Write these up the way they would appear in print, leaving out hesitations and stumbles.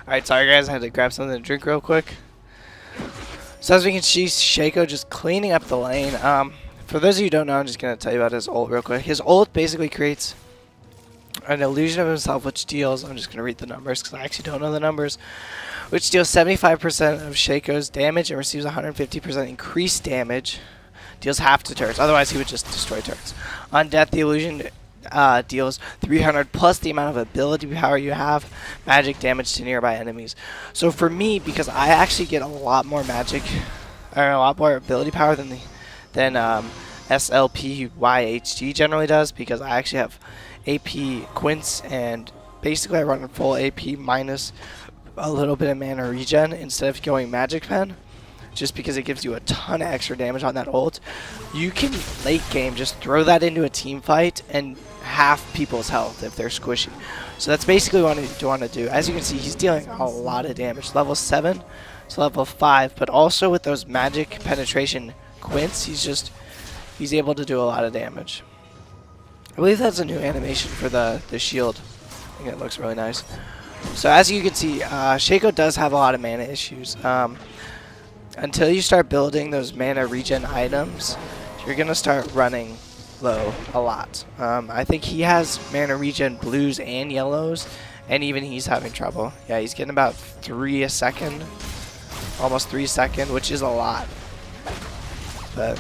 Alright, sorry guys, I had to grab something to drink real quick. So as we can see, Shaco just cleaning up the lane. For those of you who don't know, I'm just going to tell you about his ult real quick. His ult basically creates an illusion of himself, which deals, I'm just going to read the numbers because I actually don't know the numbers, which deals 75% of Shaco's damage and receives 150% increased damage. Deals half to turrets, otherwise he would just destroy turrets. On death, the illusion deals 300 plus the amount of ability power you have, magic damage to nearby enemies. So for me, because I actually get a lot more magic, or a lot more ability power than SLPYHD generally does, because I actually have AP Quince and basically I run full AP minus a little bit of mana regen instead of going magic pen. Just because it gives you a ton of extra damage on that ult. You can late game just throw that into a team fight and half people's health if they're squishy. So that's basically what you want to do. As you can see, he's dealing a lot of damage. Level 7 to level 5, but also with those magic penetration quints, he's able to do a lot of damage. I believe that's a new animation for the shield. I think it looks really nice. So as you can see, Shaco does have a lot of mana issues. Until you start building those mana regen items, you're going to start running low a lot. I think he has mana regen blues and yellows, and even he's having trouble. Yeah, he's getting about 3 a second, almost 3 seconds, which is a lot. But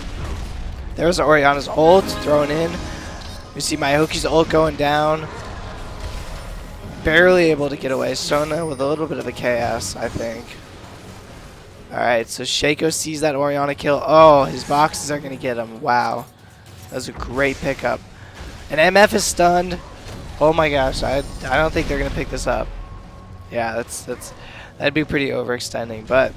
there's Orianna's ult thrown in. You see Myoki's ult going down. Barely able to get away. Sona with a little bit of a KS, I think. Alright, so Shaco sees that Orianna kill. Oh, his boxes are going to get him. Wow. That was a great pickup. And MF is stunned. Oh my gosh, I don't think they're going to pick this up. Yeah, that'd be pretty overextending. But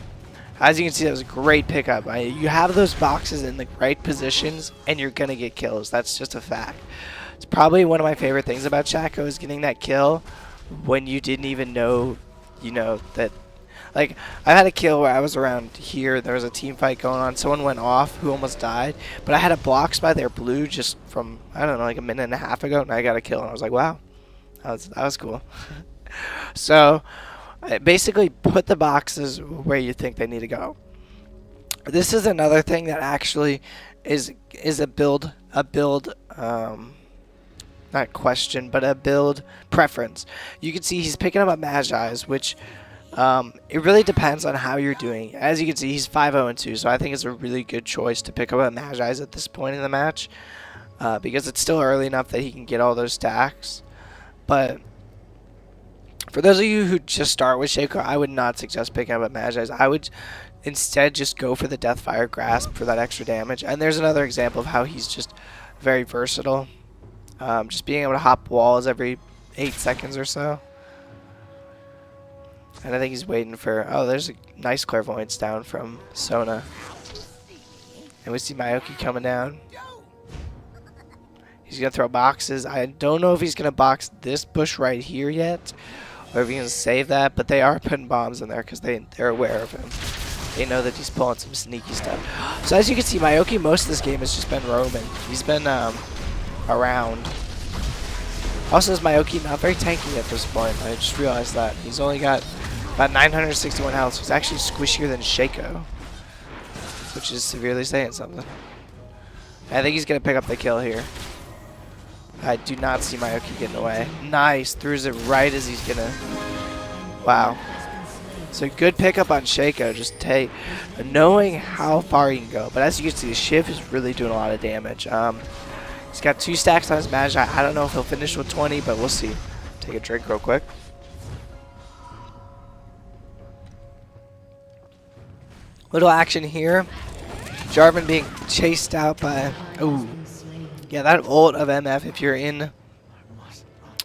as you can see, that was a great pickup. You have those boxes in the right positions, and you're going to get kills. That's just a fact. It's probably one of my favorite things about Shaco is getting that kill when you didn't even know, that. Like, I had a kill where I was around here, there was a team fight going on, someone went off who almost died, but I had a block by their blue just from, I don't know, like a minute and a half ago, and I got a kill, and I was like, wow, that was cool. So, basically put the boxes where you think they need to go. This is another thing that actually is a build, not question, but a build preference. You can see he's picking up a Magi's, which it really depends on how you're doing. As you can see, he's 5-0-2, so I think it's a really good choice to pick up a Magi's at this point in the match, because it's still early enough that he can get all those stacks. But for those of you who just start with Shaco, I would not suggest picking up a Magi's. I would instead just go for the Deathfire Grasp for that extra damage. And there's another example of how he's just very versatile. Just being able to hop walls every 8 seconds or so. And I think he's waiting for... Oh, there's a nice clairvoyance down from Sona. And we see Myoki coming down. He's going to throw boxes. I don't know if he's going to box this bush right here yet, or if he's going to save that. But they are putting bombs in there because they're aware of him. They know that he's pulling some sneaky stuff. So as you can see, Myoki most of this game has just been roaming. He's been around. Also, is Myoki not very tanky at this point? I just realized that. He's only got about 961 health, so he's actually squishier than Shaco, which is severely saying something. I think he's going to pick up the kill here. I do not see Myoki getting away. Nice. Throws it right as he's going to... Wow. So good pickup on Shaco, just knowing how far he can go. But as you can see, the Shiv is really doing a lot of damage. He's got 2 stacks on his Magi. I don't know if he'll finish with 20, but we'll see. Take a drink real quick. Little action here. Jarvan being chased out by... Ooh. Yeah, that ult of MF, if you're in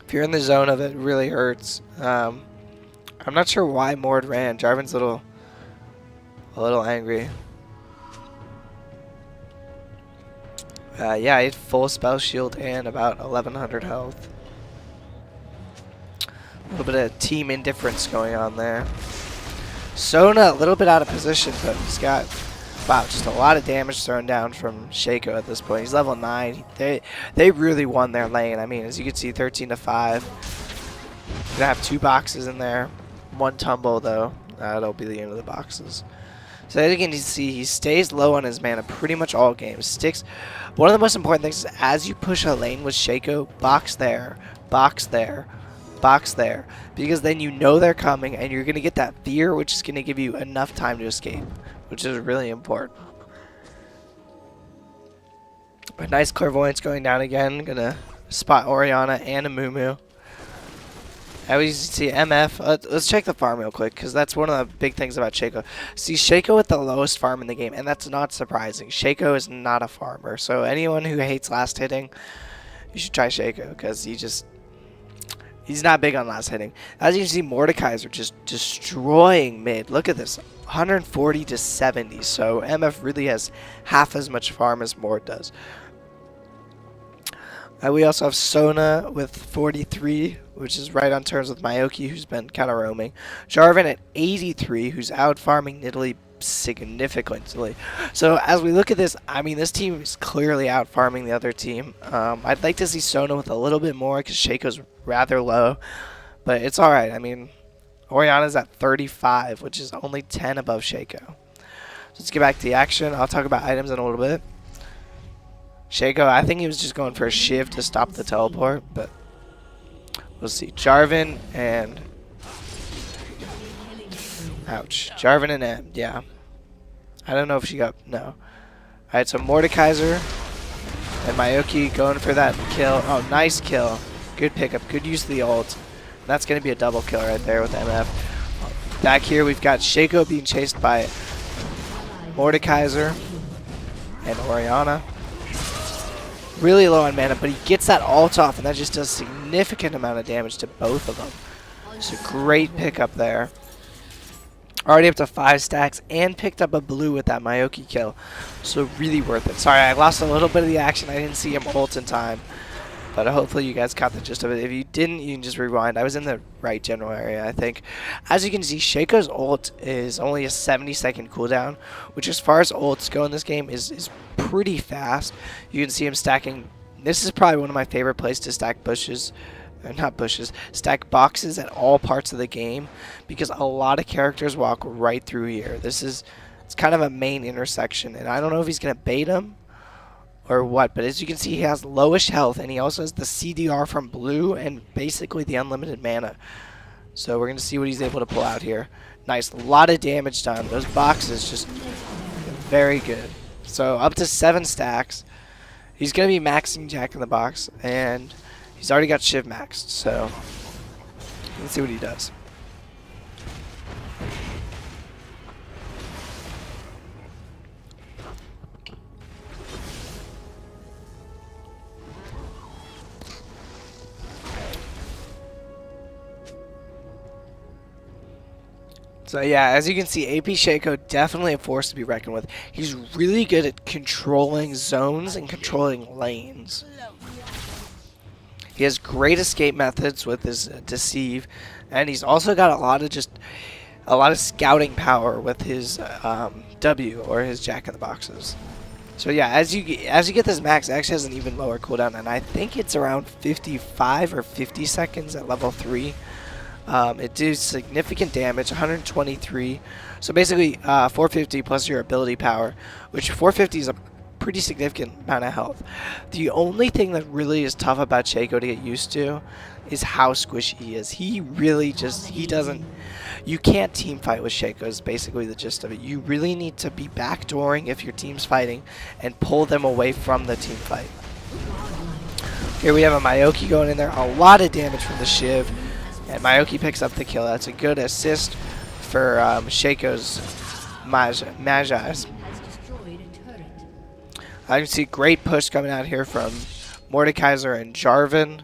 the zone of it, really hurts. I'm not sure why Mord ran. Jarvan's a little angry. Yeah, he had full spell shield and about 1100 health. A little bit of team indifference going on there. Sona a little bit out of position, but he's got, wow, just a lot of damage thrown down from Shaco at this point. He's level 9. They really won their lane. I mean, as you can see, 13-5. Gonna have 2 boxes in there. one tumble though, that'll be the end of the boxes. So as you can see, he stays low on his mana pretty much all games. Sticks. One of the most important things is as you push a lane with Shaco, box there, box there, box there, because then you know they're coming and you're gonna get that fear, which is gonna give you enough time to escape, which is really important. But nice clairvoyance going down again. Gonna spot Orianna and a Mumu. As you see, MF, let's check the farm real quick, because that's one of the big things about Shaco. See, Shaco with the lowest farm in the game, and that's not surprising. Shaco is not a farmer, so anyone who hates last hitting, you should try Shaco, because he's not big on last hitting. As you can see, Mordekaiser just destroying mid. Look at this, 140 to 70, so MF really has half as much farm as Mord does. We also have Sona with 43, which is right on terms with Maoki, who's been kind of roaming. Jarvan at 83, who's out farming Nidalee significantly. So as we look at this, I mean, this team is clearly out farming the other team. I'd like to see Sona with a little bit more because Shaco's rather low, but it's all right. I mean, Orianna's at 35, which is only 10 above Shaco. So let's get back to the action. I'll talk about items in a little bit. Shaco, I think he was just going for a shiv to stop the teleport, but we'll see. Jarvan and... Ouch. Jarvan and M, yeah. I don't know if she got... No. Alright, so Mordekaiser and Maoki going for that kill. Oh, nice kill. Good pickup. Good use of the ult. That's going to be a double kill right there with MF. Back here, we've got Shaco being chased by Mordekaiser and Orianna. Really low on mana, but he gets that ult off, and that just does significant amount of damage to both of them. It's a great pickup there. Already up to 5 stacks, and picked up a blue with that Maoki kill. So really worth it. Sorry, I lost a little bit of the action. I didn't see him ult in time. But hopefully you guys caught the gist of it. If you didn't, you can just rewind. I was in the right general area, I think. As you can see, Shaco's ult is only a 70-second cooldown, which as far as ults go in this game is pretty fast. You can see him stacking. This is probably one of my favorite places to stack bushes. Not bushes. Stack boxes at all parts of the game, because a lot of characters walk right through here. It's kind of a main intersection, and I don't know if he's going to bait him or what, but as you can see, he has lowish health, and he also has the CDR from blue and basically the unlimited mana. So we're going to see what he's able to pull out here. Nice, a lot of damage done. Those boxes just very good. So up to 7 stacks. He's going to be maxing Jack in the Box, and he's already got Shiv maxed, so let's see what he does. So yeah, as you can see, AP Shaco definitely a force to be reckoned with. He's really good at controlling zones and controlling lanes. He has great escape methods with his deceive, and he's also got a lot of scouting power with his W, or his Jack in the Boxes. So yeah, as you get this max, it actually has an even lower cooldown, and I think it's around 55 or 50 seconds at level 3. It does significant damage, 123. So basically, 450 plus your ability power, which 450 is a pretty significant amount of health. The only thing that really is tough about Shaco to get used to is how squishy he is. He really you can't team fight with Shaco is basically the gist of it. You really need to be backdooring if your team's fighting and pull them away from the team fight. Here we have a Maoki going in there, a lot of damage from the Shiv. And Maoki picks up the kill. That's a good assist for Shaco's Magi's. I can see great push coming out here from Mordekaiser and Jarvan.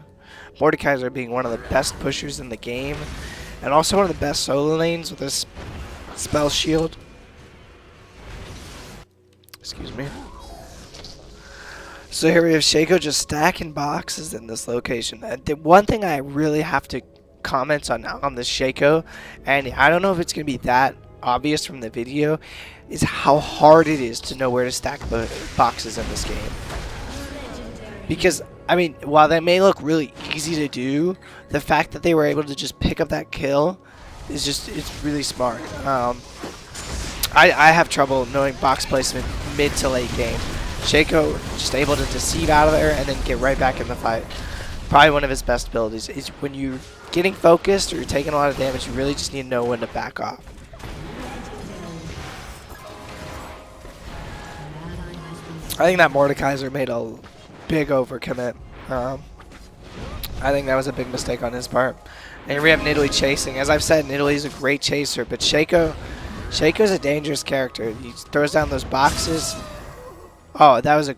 Mordekaiser being one of the best pushers in the game, and also one of the best solo lanes with this spell shield. Excuse me. So here we have Shaco just stacking boxes in this location. The one thing I really have to comment on this Shaco, and I don't know if it's going to be that obvious from the video, is how hard it is to know where to stack the boxes in this game. Because, I mean, while that may look really easy to do, the fact that they were able to just pick up that kill it's really smart. I have trouble knowing box placement mid to late game. Shaco just able to deceive out of there and then get right back in the fight. Probably one of his best abilities is when you're getting focused or you're taking a lot of damage, you really just need to know when to back off. I think that Mordekaiser made a big overcommit. I think that was a big mistake on his part. And here we have Nidalee chasing. As I've said, Nidalee is a great chaser, but Shaco's a dangerous character. He throws down those boxes. Oh, that was a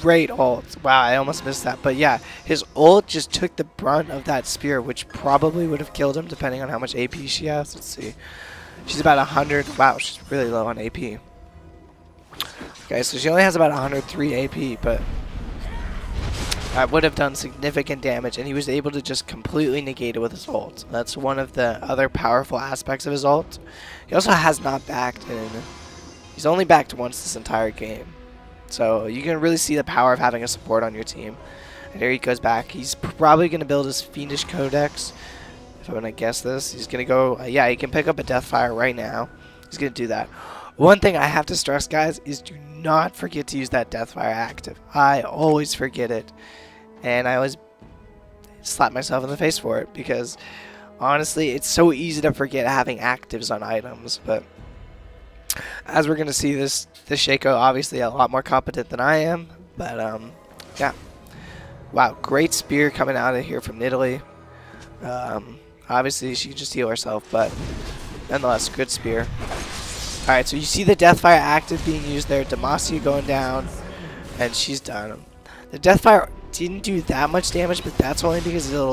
great ult. Wow, I almost missed that. But yeah, his ult just took the brunt of that spear, which probably would have killed him depending on how much AP she has. Let's see. She's about 100. Wow, she's really low on AP. Okay, so she only has about 103 AP, but that would have done significant damage, and he was able to just completely negate it with his ult. That's one of the other powerful aspects of his ult. He also has not backed in. He's only backed once this entire game. So you can really see the power of having a support on your team. And here he goes back. He's probably going to build his Fiendish Codex. If I'm going to guess this, he's going to go... yeah, he can pick up a Deathfire right now. He's going to do that. One thing I have to stress, guys, is do not forget to use that Deathfire active. I always forget it. And I always slap myself in the face for it. Because, honestly, it's so easy to forget having actives on items. But as we're going to see, this Shaco obviously a lot more competent than I am. But, yeah. Wow, great spear coming out of here from Nidalee. Obviously, she can just heal herself, but nonetheless, good spear. Alright, so you see the Deathfire active being used there. Demacia going down, and she's done. The Deathfire didn't do that much damage, but that's only because it'll